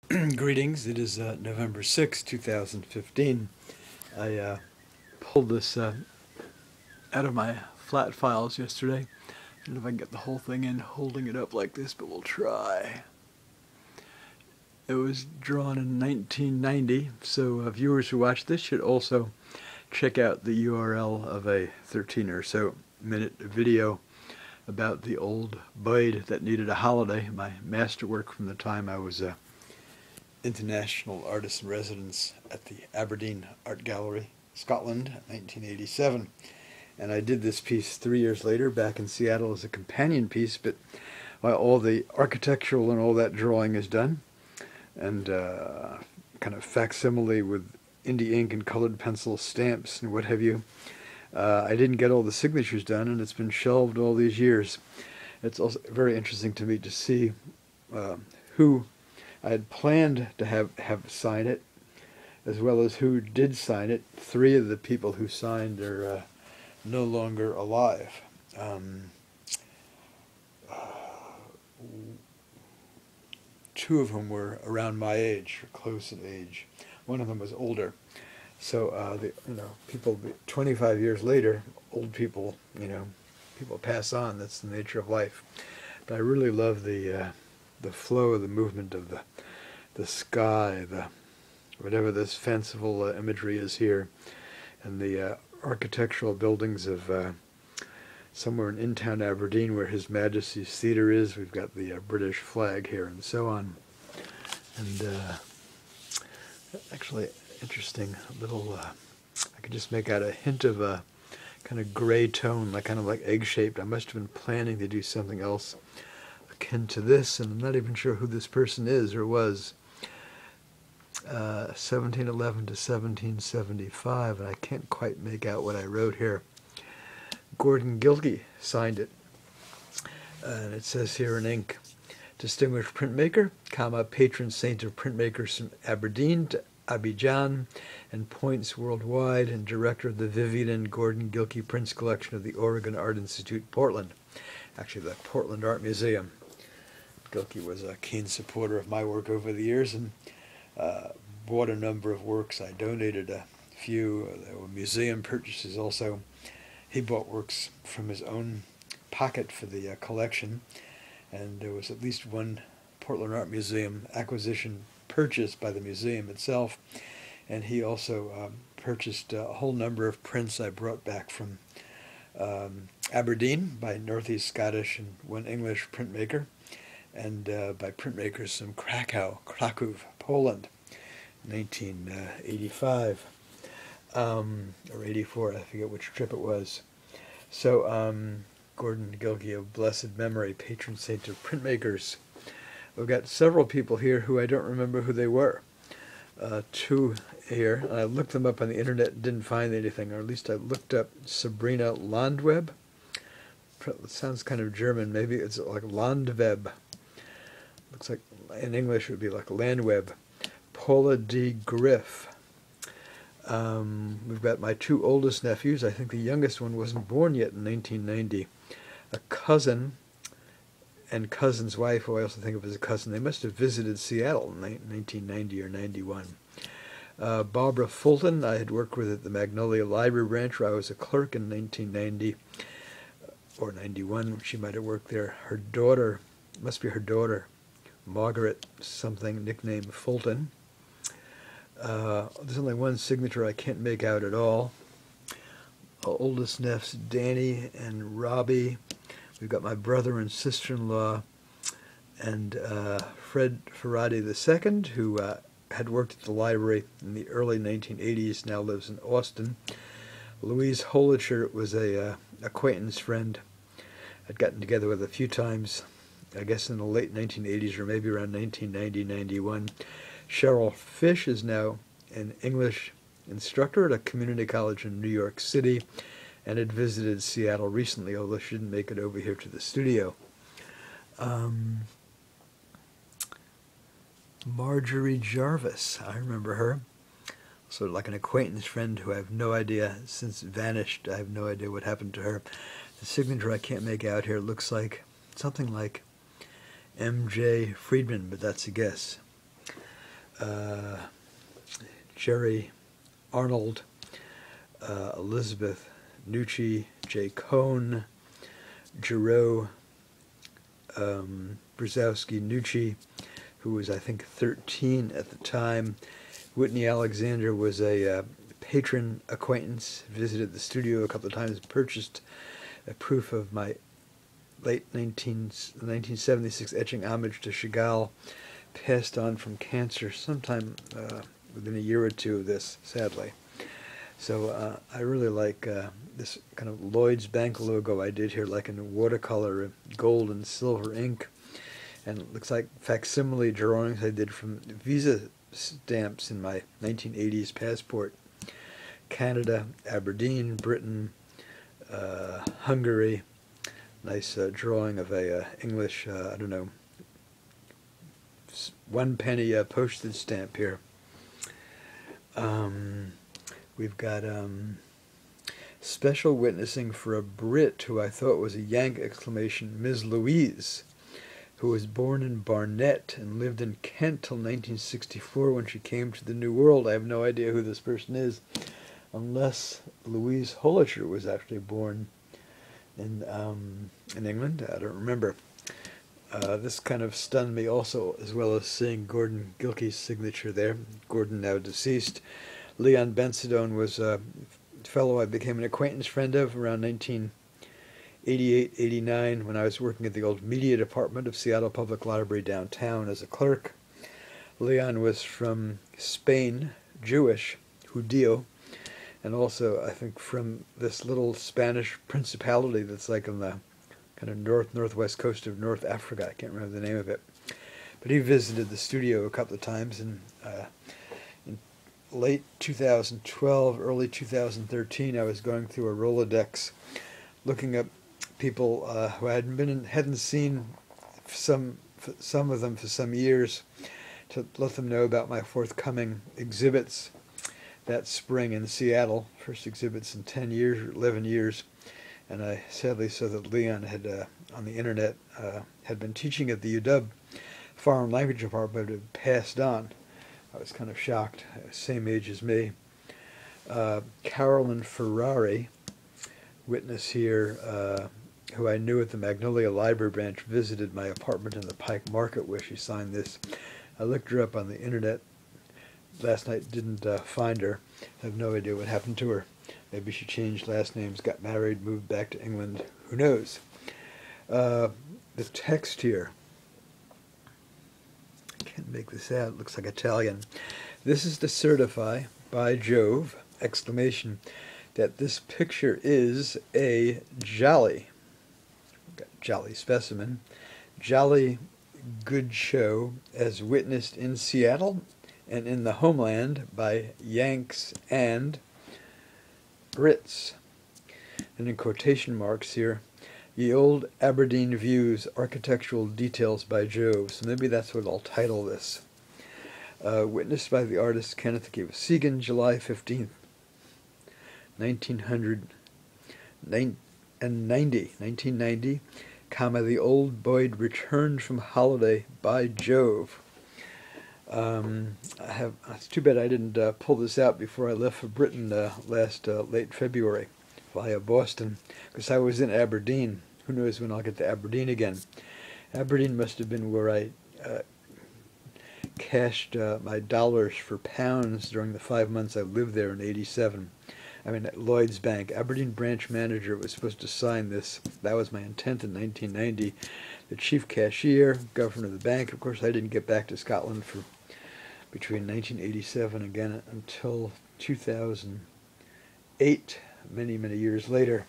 Greetings, it is November 6, 2015. I pulled this out of my flat files yesterday. I don't know if I can get the whole thing in holding it up like this, but we'll try. It was drawn in 1990, so viewers who watch this should also check out the URL of a 13 or so minute video about the Old Boid that needed a holiday, my masterwork from the time I was a International Artist-in-Residency at the Aberdeen Art Gallery, Scotland, 1987. And I did this piece 3 years later back in Seattle as a companion piece, but all the architectural and all that drawing is done, and kind of facsimile with indie ink and colored pencil stamps and what have you. I didn't get all the signatures done, and it's been shelved all these years. It's also very interesting to me to see who I had planned to have sign it, as well as who did sign it. 3 of the people who signed are no longer alive. 2 of them were around my age, or close in age. One of them was older. So people 25 years later, old people, people pass on. That's the nature of life. But I really love the flow, the movement of the sky, whatever this fanciful imagery is here, and the architectural buildings of somewhere in town Aberdeen, where His Majesty's Theatre is. We've got the British flag here, and so on. And actually, interesting little. I could just make out a hint of a kind of gray tone, kind of like egg-shaped. I must have been planning to do something else akin to this, and I'm not even sure who this person is or was. 1711 to 1775, and I can't quite make out what I wrote here. Gordon Gilkey signed it, and it says here in ink, distinguished printmaker, patron saint of printmakers from Aberdeen to Abidjan and points worldwide, and director of the Vivian and Gordon Gilkey Prints Collection of the Oregon Art Institute, Portland. Actually, the Portland Art Museum. Gilkey was a keen supporter of my work over the years, and bought a number of works. I donated a few. There were museum purchases also. He bought works from his own pocket for the collection, and there was at least one Portland Art Museum acquisition purchased by the museum itself, and he also purchased a whole number of prints I brought back from Aberdeen by Northeast Scottish and one English printmaker, and by printmakers from Krakow, Poland, 1985 or 84, I forget which trip it was. So Gordon Gilkey of blessed memory, patron saint of printmakers. We've got several people here who I don't remember who they were. 2 here. I looked them up on the internet and didn't find anything, or at least I looked up Sabrina Landweb. It sounds kind of German. Maybe it's like Landweb. Looks like in English it would be like Landweb. Paula D. Griff. We've got my 2 oldest nephews. I think the youngest one wasn't born yet in 1990. A cousin and cousin's wife, who I also think of as a cousin. They must have visited Seattle in 1990 or 91. Barbara Fulton, I had worked with at the Magnolia Library Branch, where I was a clerk in 1990 or 91. She might have worked there. Her daughter, must be her daughter, Margaret something, nicknamed Fulton. There's only one signature I can't make out at all. Oldest Ness, Danny and Robbie. We've got my brother and sister-in-law, and Fred Ferrati II, who had worked at the library in the early 1980s, now lives in Austin. Louise Holicher was a acquaintance friend. I'd gotten together with a few times, I guess in the late 1980s or maybe around 1990-91. Cheryl Fish is now an English instructor at a community college in New York City, and had visited Seattle recently, although she didn't make it over here to the studio. Marjorie Jarvis, I remember her. Sort of like an acquaintance friend who I have no idea, since vanished. I have no idea what happened to her. The signature I can't make out here looks like something like M.J. Friedman, but that's a guess. Jerry Arnold, Elizabeth Nucci, Jay Cohn, Jero Brzezowski Nucci, who was, I think, 13 at the time. Whitney Alexander was a patron acquaintance, visited the studio a couple of times, purchased a proof of my late 1976 etching Homage to Chagall, passed on from cancer sometime within a year or two of this, sadly. So I really like this kind of Lloyd's Bank logo I did here, like in watercolor, gold and silver ink. And it looks like facsimile drawings I did from Visa stamps in my 1980s passport. Canada, Aberdeen, Britain, Hungary. Nice drawing of a English, I don't know, 1 penny postage stamp here. We've got special witnessing for a Brit who I thought was a Yank exclamation, Ms. Louise, who was born in Barnet and lived in Kent till 1964 when she came to the New World. I have no idea who this person is, unless Louise Holicher was actually born in England. I don't remember. This kind of stunned me also, as well as seeing Gordon Gilkey's signature there. Gordon now deceased. Leon Bensidone was a fellow I became an acquaintance friend of around 1988-89 when I was working at the old media department of Seattle Public Library downtown as a clerk. Leon was from Spain, Jewish, Judeo, and also, I think, from this little Spanish principality that's like on the kind of northwest coast of North Africa. I can't remember the name of it. But he visited the studio a couple of times, and in late 2012, early 2013, I was going through a Rolodex looking up people who I hadn't seen some of them for some years, to let them know about my forthcoming exhibits that spring in Seattle. First exhibits in 10 years or 11 years. And I sadly saw that Leon had, on the internet, had been teaching at the UW Foreign Language Department, but had passed on. I was kind of shocked. Same age as me. Carolyn Ferrari, witness here, who I knew at the Magnolia Library branch, visited my apartment in the Pike Market where she signed this. I looked her up on the internet last night, didn't find her. I have no idea what happened to her. Maybe she changed last names, got married, moved back to England. Who knows? The text here. I can't make this out. It looks like Italian. This is to certify by Jove, exclamation, that this picture is a jolly specimen, jolly good show as witnessed in Seattle and in the homeland by Yanks and Brits. And in quotation marks here, the Old Aberdeen Views, Architectural Details by Jove. So maybe that's what I'll title this. Witnessed by the artist Kenneth Akiva Segan, July 15th, 1990, comma, the Old Boid returned from holiday by Jove. It's too bad I didn't pull this out before I left for Britain late February via Boston, because I was in Aberdeen. Who knows when I'll get to Aberdeen again. Aberdeen must have been where I cashed my dollars for pounds during the 5 months I lived there in '87. I mean, at Lloyd's Bank. Aberdeen branch manager was supposed to sign this. That was my intent in 1990. The chief cashier, governor of the bank. Of course, I didn't get back to Scotland for between 1987 again until 2008, many years later.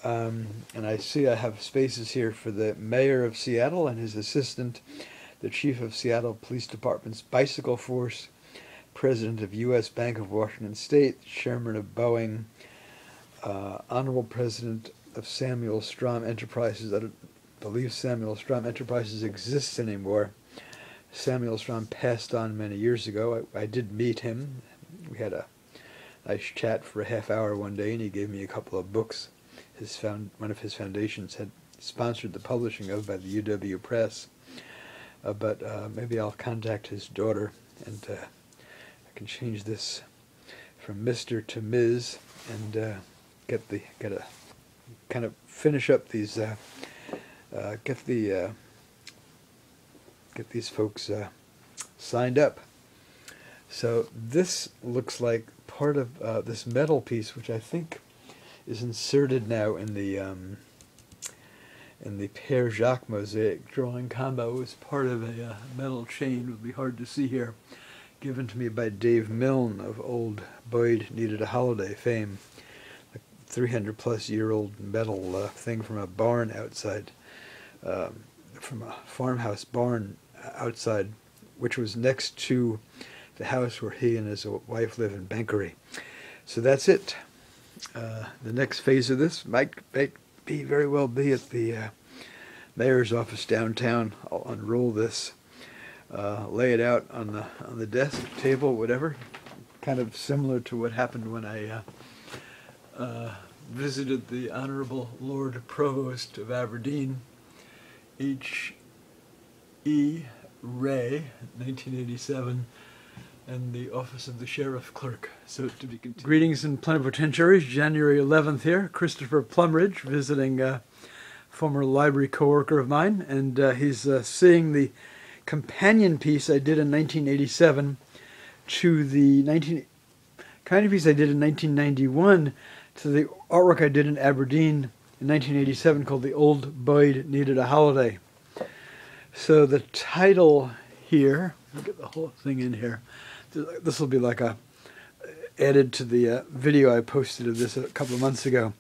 And I see I have spaces here for the mayor of Seattle and his assistant, the chief of Seattle Police Department's bicycle force, president of U.S. Bank of Washington State, chairman of Boeing, honorable president of Samuel Strom Enterprises. I don't believe Samuel Strom Enterprises exists anymore. Samuel Strom passed on many years ago. I did meet him. We had a nice chat for a half hour one day, and he gave me a couple of books one of his foundations had sponsored the publishing of by the UW Press. But maybe I'll contact his daughter, and I can change this from Mr. to Ms. and get a kind of finish up these get these folks signed up. So this looks like part of this metal piece, which I think is inserted now in the Père Jacques mosaic drawing combo. It was part of a metal chain. It would be hard to see here, given to me by Dave Milne of Old Boid Needed a Holiday fame. 300-plus-year-old metal thing from a barn outside, from a farmhouse barn outside, which was next to the house where he and his wife live in Bankery. So that's it. The next phase of this might be very well be at the mayor's office downtown. I'll unroll this, lay it out on the desk, table, whatever, kind of similar to what happened when I visited the Honorable Lord Provost of Aberdeen, H.E. Ray, 1987, and the Office of the Sheriff Clerk. So to be continued. Greetings and plenipotentiaries, January 11th here. Christopher Plumridge visiting a former library co-worker of mine, and he's seeing the companion piece I did in 1987 to the kind of piece I did in 1991 to the artwork I did in Aberdeen in 1987 called The Old Boid Needed a Holiday. So the title here, let me get the whole thing in here. This will be like added to the video I posted of this a couple of months ago.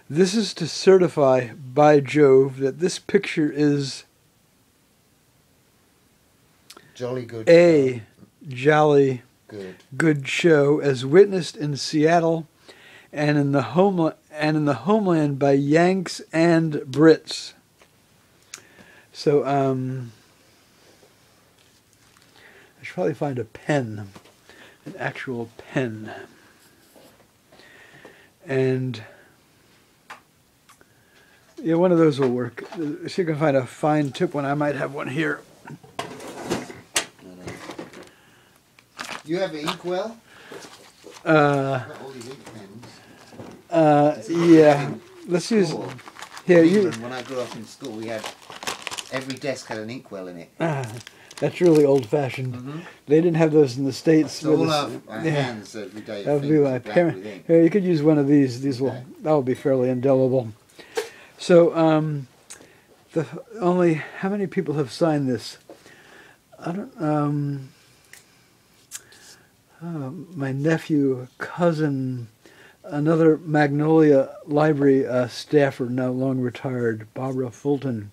This is to certify by Jove that this picture is jolly good. A jolly good show, as witnessed in Seattle and in the homeland by Yanks and Brits. So I should probably find a pen, an actual pen, and yeah, one of those will work. If you can find a fine tip one, I might have one here. You have an inkwell? All these ink pens. Yeah. Let's use. Here, when I grew up in school, we had every desk had an inkwell in it. That's really old-fashioned. They didn't have those in the States. So all our hands every day. That would be my parent. Here, you could use one of these. These will that will be fairly indelible. So, how many people have signed this? I don't. My nephew, cousin, another Magnolia Library staffer, now long retired, Barbara Fulton.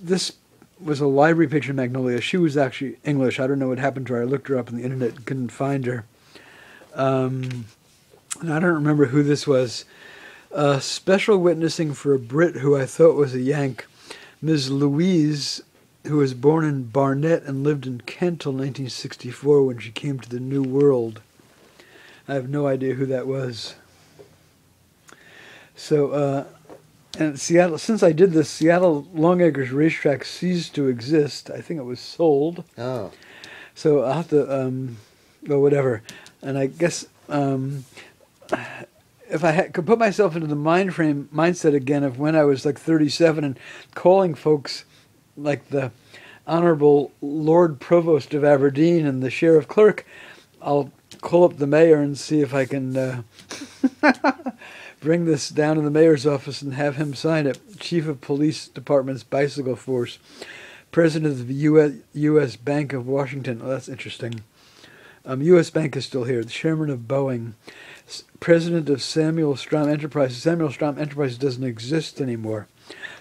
This was a library picture of Magnolia. She was actually English. I don't know what happened to her. I looked her up on the internet and couldn't find her. And I don't remember who this was. Special witnessing for a Brit who I thought was a Yank, Ms. Louise, who was born in Barnet and lived in Kent till 1964 when she came to the New World. I have no idea who that was. So, and Seattle, since I did this, Seattle Long Acres Racetrack ceased to exist. I think it was sold. Oh. So I'll have to, well, whatever. And I guess if I could put myself into the mindset again of when I was like 37 and calling folks like the Honorable Lord Provost of Aberdeen and the Sheriff Clerk, I'll call up the mayor and see if I can bring this down to the mayor's office and have him sign it. Chief of Police Department's Bicycle Force, President of the U.S. Bank of Washington. Oh, that's interesting. U.S. Bank is still here. The Chairman of Boeing, President of Samuel Strom Enterprises. Samuel Strom Enterprises doesn't exist anymore.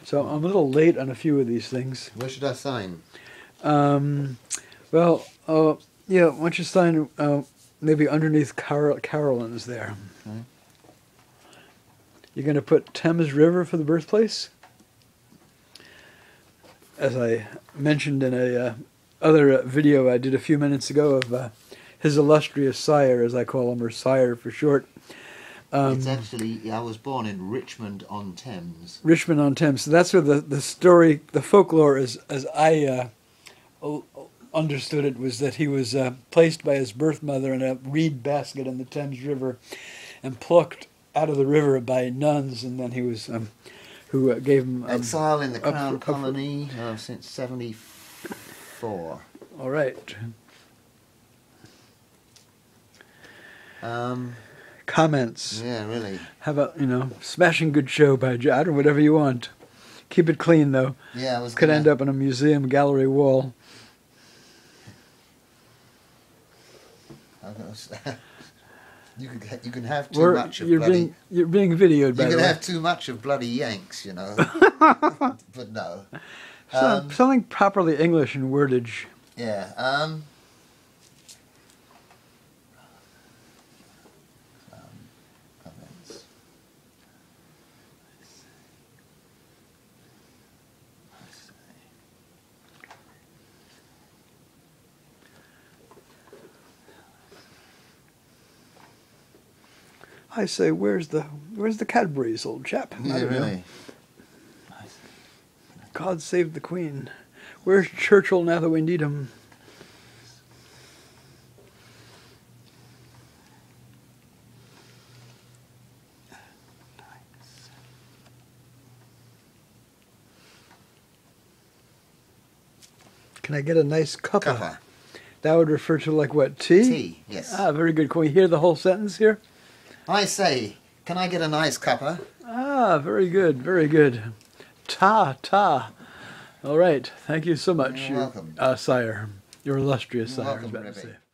So I'm a little late on a few of these things. Where should I sign? Well, yeah, why don't you sign maybe underneath Carolyn's there. Okay. You're going to put Thames River for the birthplace? As I mentioned in a other video I did a few minutes ago of his illustrious sire, as I call him, or sire for short. It's actually, I was born in Richmond-on-Thames. Richmond-on-Thames. So that's where the story, the folklore is, as I understood it was that he was placed by his birth mother in a reed basket in the Thames River and plucked out of the river by nuns, and then he was who gave him exile in the Crown Colony since 74. All right. Comments. Yeah, really. How about, smashing good show by Jod or whatever you want. Keep it clean though. Yeah, I was could end up on a museum gallery wall. You can have too much of bloody. You're being videoed. By you the way. can have too much of bloody Yanks, But no. Something properly English in wordage. Yeah. Comments. I say, where's the Cadburys, old chap? Yeah, I don't really. know. God save the Queen. Where's Churchill now that we need him? Can I get a nice cuppa? Cuppa. That would refer to like what, tea? Tea, yes. Ah, very good. Can we hear the whole sentence here? I say, can I get a nice cuppa? Ah, very good, very good. Ta. All right. Thank you so much. You're welcome. Sire. Your illustrious You're sire, I was welcome, about to Rebbe. say.